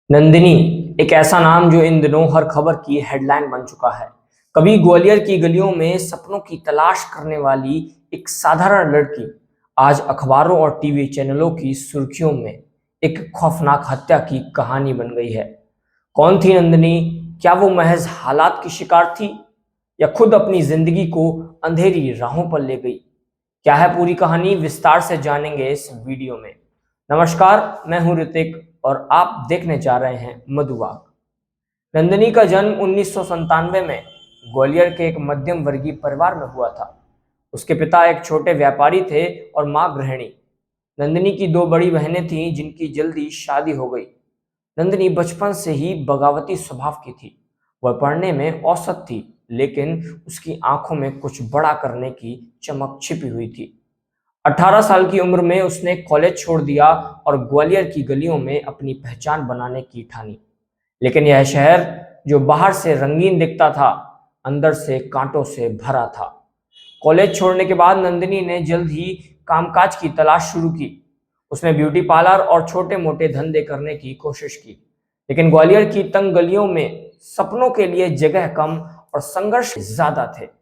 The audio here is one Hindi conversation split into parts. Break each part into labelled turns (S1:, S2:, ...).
S1: नंदिनी एक ऐसा नाम जो इन दिनों हर खबर की हेडलाइन बन चुका है। कभी ग्वालियर की गलियों में सपनों की तलाश करने वाली एक साधारण लड़की आज अखबारों और टीवी चैनलों की सुर्खियों में एक खौफनाक हत्या की कहानी बन गई है। कौन थी नंदिनी? क्या वो महज हालात की शिकार थी या खुद अपनी जिंदगी को अंधेरी राहों पर ले गई? क्या है पूरी कहानी, विस्तार से जानेंगे इस वीडियो में। नमस्कार, मैं हूं ऋतिक और आप देखने जा रहे हैं मधुबाग। नंदिनी का जन्म 1997 में ग्वालियर के एक मध्यम वर्गीय परिवार में हुआ था। उसके पिता एक छोटे व्यापारी थे और मां गृहिणी। नंदिनी की दो बड़ी बहनें थीं जिनकी जल्दी शादी हो गई। नंदिनी बचपन से ही बगावती स्वभाव की थी। वह पढ़ने में औसत थी, लेकिन उसकी आंखों में कुछ बड़ा करने की चमक छिपी हुई थी। 18 साल की उम्र में उसने कॉलेज छोड़ दिया और ग्वालियर की गलियों में अपनी पहचान बनाने की ठानी। लेकिन यह शहर जो बाहर से रंगीन दिखता था, अंदर से कांटों से भरा था। कॉलेज छोड़ने के बाद नंदिनी ने जल्द ही कामकाज की तलाश शुरू की। उसने ब्यूटी पार्लर और छोटे मोटे धंधे करने की कोशिश की, लेकिन ग्वालियर की तंग गलियों में सपनों के लिए जगह कम और संघर्ष ज्यादा थे।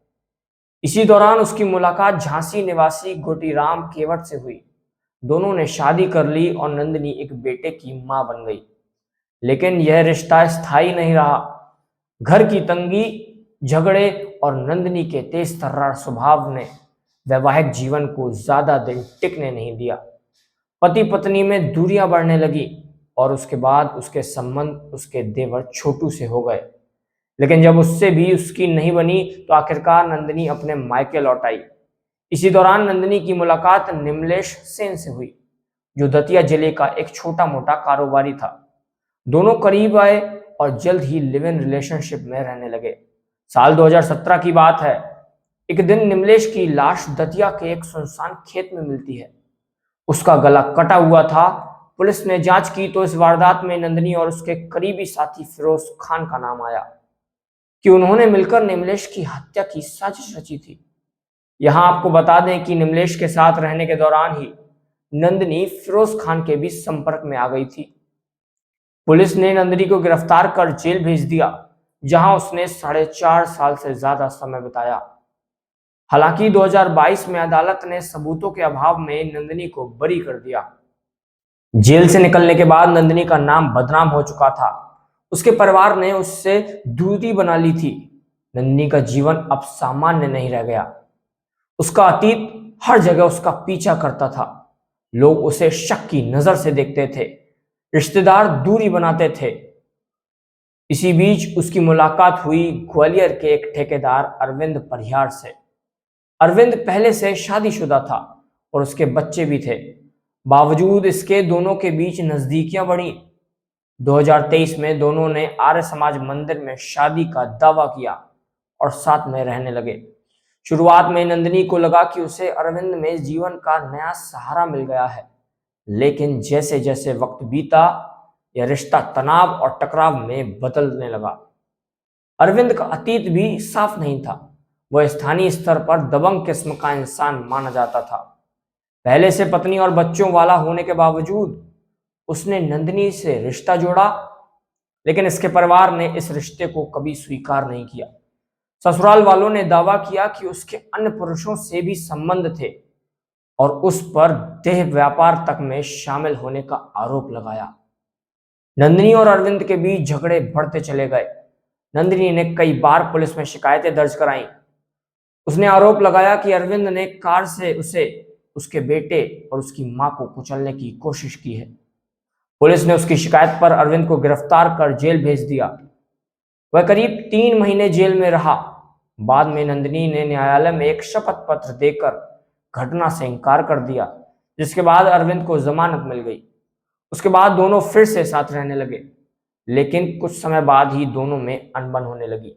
S1: इसी दौरान उसकी मुलाकात झांसी निवासी गोटीराम केवट से हुई। दोनों ने शादी कर ली और नंदिनी एक बेटे की मां बन गई। लेकिन यह रिश्ता स्थायी नहीं रहा। घर की तंगी, झगड़े और नंदिनी के तेज तर्रार स्वभाव ने वैवाहिक जीवन को ज्यादा दिन टिकने नहीं दिया। पति पत्नी में दूरियां बढ़ने लगी और उसके बाद उसके संबंध उसके देवर छोटू से हो गए। लेकिन जब उससे भी उसकी नहीं बनी तो आखिरकार नंदिनी अपने मायके लौट आई। इसी दौरान नंदिनी की मुलाकात निमलेश सेन से हुई, जो दतिया जिले का एक छोटा मोटा कारोबारी था। दोनों करीब आए और जल्द ही लिव इन रिलेशनशिप में रहने लगे। साल 2017 की बात है। एक दिन निमलेश की लाश दतिया के एक सुनसान खेत में मिलती है। उसका गला कटा हुआ था। पुलिस ने जांच की तो इस वारदात में नंदिनी और उसके करीबी साथी फिरोज खान का नाम आया कि उन्होंने मिलकर निमलेश की हत्या की साजिश रची थी। यहां आपको बता दें कि निमलेश के साथ रहने के दौरान ही नंदिनी फिरोज खान के भी संपर्क में आ गई थी। पुलिस ने नंदिनी को गिरफ्तार कर जेल भेज दिया, जहां उसने 4.5 साल से ज्यादा समय बिताया। हालांकि 2022 में अदालत ने सबूतों के अभाव में नंदिनी को बरी कर दिया। जेल से निकलने के बाद नंदिनी का नाम बदनाम हो चुका था। उसके परिवार ने उससे दूरी बना ली थी। नंदिनी का जीवन अब सामान्य नहीं रह गया। उसका अतीत हर जगह उसका पीछा करता था। लोग उसे शक की नजर से देखते थे, रिश्तेदार दूरी बनाते थे। इसी बीच उसकी मुलाकात हुई ग्वालियर के एक ठेकेदार अरविंद परिहार से। अरविंद पहले से शादीशुदा था और उसके बच्चे भी थे। बावजूद इसके दोनों के बीच नजदीकियां बढ़ी। 2023 में दोनों ने आर्य समाज मंदिर में शादी का दावा किया और साथ में रहने लगे। शुरुआत में नंदिनी को लगा कि उसे अरविंद में जीवन का नया सहारा मिल गया है, लेकिन जैसे जैसे वक्त बीता, यह रिश्ता तनाव और टकराव में बदलने लगा। अरविंद का अतीत भी साफ नहीं था। वह स्थानीय स्तर पर दबंग किस्म का इंसान माना जाता था। पहले से पत्नी और बच्चों वाला होने के बावजूद उसने नंदिनी से रिश्ता जोड़ा, लेकिन इसके परिवार ने इस रिश्ते को कभी स्वीकार नहीं किया। ससुराल वालों ने दावा किया कि उसके अन्य पुरुषों से भी संबंध थे और उस पर देह व्यापार तक में शामिल होने का आरोप लगाया। नंदिनी और अरविंद के बीच झगड़े बढ़ते चले गए। नंदिनी ने कई बार पुलिस में शिकायतें दर्ज कराई। उसने आरोप लगाया कि अरविंद ने कार से उसे, उसके बेटे और उसकी मां को कुचलने की कोशिश की है। पुलिस ने उसकी शिकायत पर अरविंद को गिरफ्तार कर जेल भेज दिया। वह करीब 3 महीने जेल में रहा। बाद में नंदिनी ने न्यायालय में एक शपथ पत्र देकर घटना से इनकार कर दिया, जिसके बाद अरविंद को जमानत मिल गई। उसके बाद दोनों फिर से साथ रहने लगे, लेकिन कुछ समय बाद ही दोनों में अनबन होने लगी।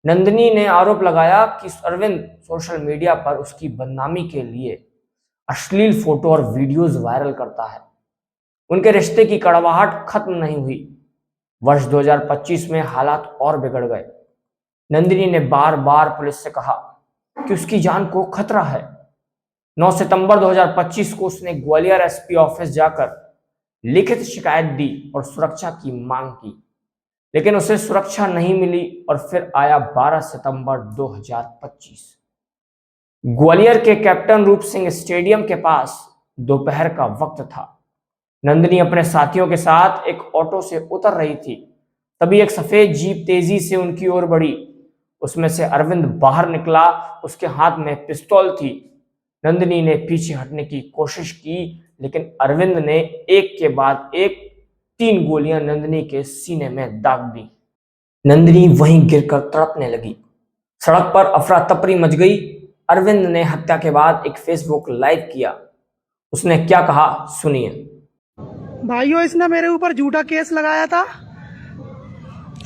S1: नंदिनी ने आरोप लगाया कि अरविंद सोशल मीडिया पर उसकी बदनामी के लिए अश्लील फोटो और वीडियोज वायरल करता है। उनके रिश्ते की कड़वाहट खत्म नहीं हुई। वर्ष 2025 में हालात और बिगड़ गए। नंदिनी ने बार बार पुलिस से कहा कि उसकी जान को खतरा है। 9 सितंबर 2025 को उसने ग्वालियर एसपी ऑफिस जाकर लिखित शिकायत दी और सुरक्षा की मांग की, लेकिन उसे सुरक्षा नहीं मिली और फिर आया 12 सितंबर 2025। ग्वालियर के कैप्टन रूप सिंह स्टेडियम के पास दोपहर का वक्त था। नंदिनी अपने साथियों के साथ एक ऑटो से उतर रही थी। तभी एक सफेद जीप तेजी से उनकी ओर बढ़ी। उसमें से अरविंद बाहर निकला, उसके हाथ में पिस्तौल थी। नंदिनी ने पीछे हटने की कोशिश की, लेकिन अरविंद ने एक के बाद एक 3 गोलियां नंदिनी के सीने में दाग दी। नंदिनी वहीं गिरकर तड़पने लगी। सड़क पर अफरा तफरी मच गई। अरविंद ने हत्या के बाद एक फेसबुक लाइव किया। उसने क्या कहा, सुनिए।
S2: भाइयों, इसने मेरे ऊपर झूठा केस लगाया था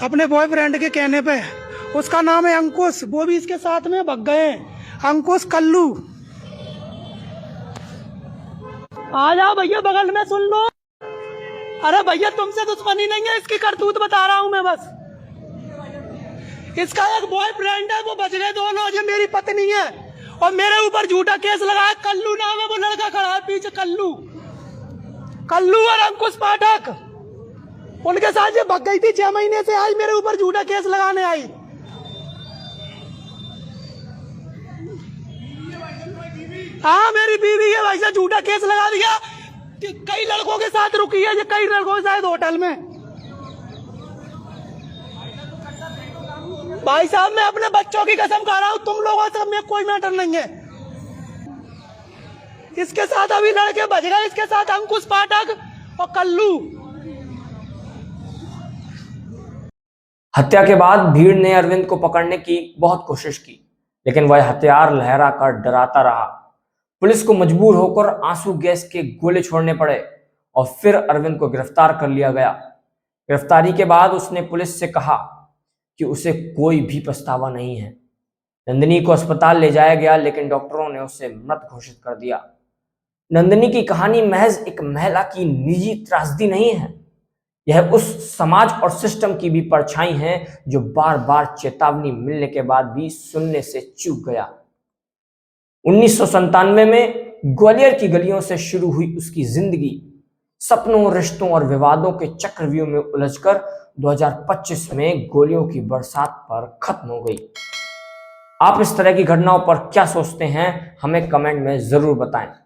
S2: अपने बॉयफ्रेंड के कहने पे। उसका नाम है अंकुश, वो भी इसके साथ में भग गए। अंकुश कल्लू, आ जाओ भैया, बगल में सुन लो। अरे भैया, तुमसे दुश्मनी नहीं है, इसकी करतूत बता रहा हूं मैं बस। इसका एक बॉयफ्रेंड है, वो बच गए दोनों। ये मेरी पत्नी है और मेरे ऊपर झूठा केस लगाया। कल्लू नाम है, वो लड़का खड़ा है पीछे, कल्लू और अंकुश पाठक। उनके साथ ये भग गई थी। 6 महीने से आई, मेरे ऊपर झूठा केस लगाने आई। हाँ, मेरी बीवी है भाई साहब, झूठा केस लगा दिया। कई लड़कों के साथ रुकी है ये, कई लड़कों के साथ होटल में। भाई साहब, मैं अपने बच्चों की कसम खा रहा हूं, तुम लोगों से में कोई मैटर नहीं है। इसके साथ अभी लड़के बच गए, इसके साथ अंकुश पाठक और कल्लू।
S1: हत्या के बाद भीड़ ने अरविंद को पकड़ने की बहुत कोशिश की, लेकिन वह हथियार लहराकर डराता रहा। पुलिस को मजबूर होकर आंसू गैस के गोले छोड़ने पड़े और फिर अरविंद को गिरफ्तार कर लिया गया। गिरफ्तारी के बाद उसने पुलिस से कहा कि उसे कोई भी पछतावा नहीं है। नंदिनी को अस्पताल ले जाया गया, लेकिन डॉक्टरों ने उसे मृत घोषित कर दिया। नंदिनी की कहानी महज एक महिला की निजी त्रासदी नहीं है, यह उस समाज और सिस्टम की भी परछाई है जो बार बार चेतावनी मिलने के बाद भी सुनने से चूक गया। 1997 में ग्वालियर की गलियों से शुरू हुई उसकी जिंदगी सपनों, रिश्तों और विवादों के चक्रव्यूह में उलझकर 2025 में गोलियों की बरसात पर खत्म हो गई। आप इस तरह की घटनाओं पर क्या सोचते हैं, हमें कमेंट में जरूर बताएं।